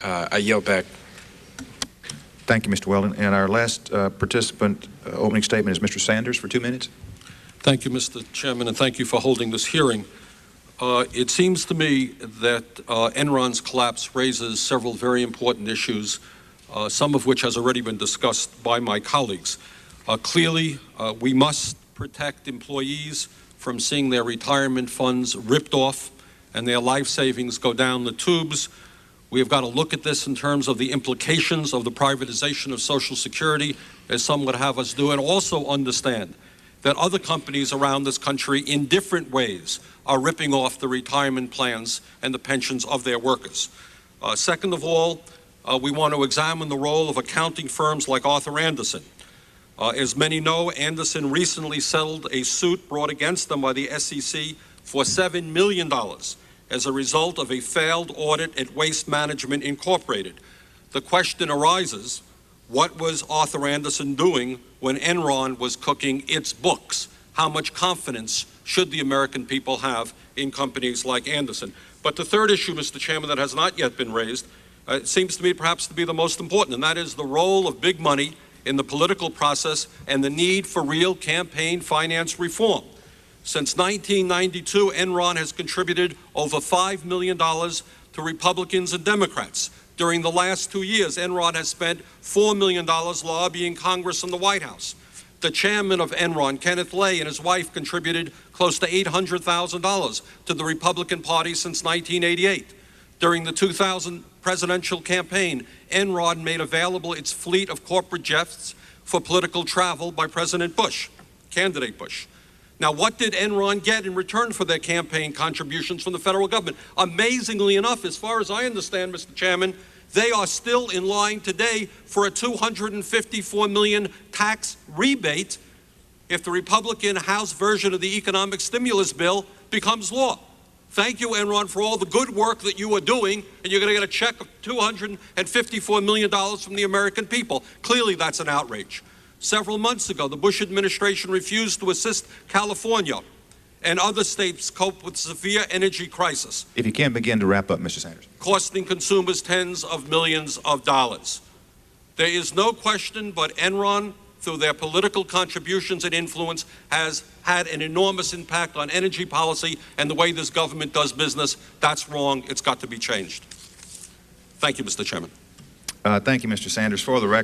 I yield back. Thank you, Mr. Weldon. And our last participant opening statement is Mr. Sanders for 2 minutes. Thank you, Mr. Chairman, and thank you for holding this hearing. It seems to me that Enron's collapse raises several very important issues, some of which has already been discussed by my colleagues. Clearly, we must protect employees from seeing their retirement funds ripped off and their life savings go down the tubes. We have got to look at this in terms of the implications of the privatization of Social Security, as some would have us do, and also understand that other companies around this country in different ways are ripping off the retirement plans and the pensions of their workers. Second of all, we want to examine the role of accounting firms like Arthur Andersen. As many know, Andersen recently settled a suit brought against them by the SEC for $7 million as a result of a failed audit at Waste Management Incorporated. The question arises, what was Arthur Andersen doing when Enron was cooking its books? How much confidence should the American people have in companies like Andersen? But the third issue, Mr. Chairman, that has not yet been raised, it seems to me perhaps to be the most important, and that is the role of big money in the political process and the need for real campaign finance reform. Since 1992, Enron has contributed over $5 million to Republicans and Democrats. During the last 2 years, Enron has spent $4 million lobbying Congress and the White House. The chairman of Enron, Kenneth Lay, and his wife contributed close to $800,000 to the Republican Party since 1988. During the 2000 presidential campaign, Enron made available its fleet of corporate jets for political travel by President Bush, candidate Bush. Now, what did Enron get in return for their campaign contributions from the federal government? Amazingly enough, as far as I understand, Mr. Chairman, they are still in line today for a $254 million tax rebate if the Republican House version of the economic stimulus bill becomes law. Thank you, Enron, for all the good work that you are doing, and you're going to get a check of $254 million from the American people. Clearly, that's an outrage. Several months ago, the Bush administration refused to assist California and other states cope with severe energy crisis. If you can begin to wrap up, Mr. Sanders. Costing consumers tens of millions of dollars. There is no question but Enron, through their political contributions and influence, has had an enormous impact on energy policy and the way this government does business. That's wrong. It's got to be changed. Thank you, Mr. Chairman. Thank you, Mr. Sanders. For the record,